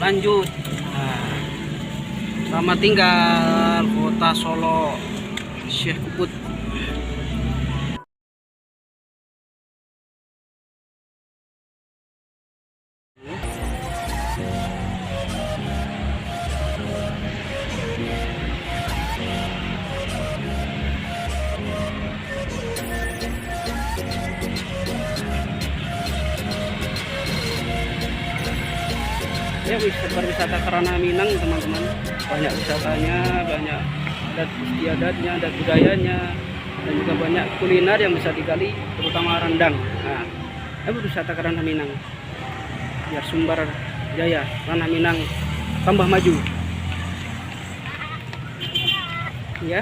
lanjut. Nah, selamat tinggal Kota Solo, Syekh Keput. Ya, wisata Kerana Minang teman-teman, banyak wisatanya, banyak adat istiadatnya, adat budayanya, dan juga banyak kuliner yang bisa digali, terutama rendang. Nah, wisata Kerana Minang biar Sumber Jaya, Kerana Minang tambah maju ya.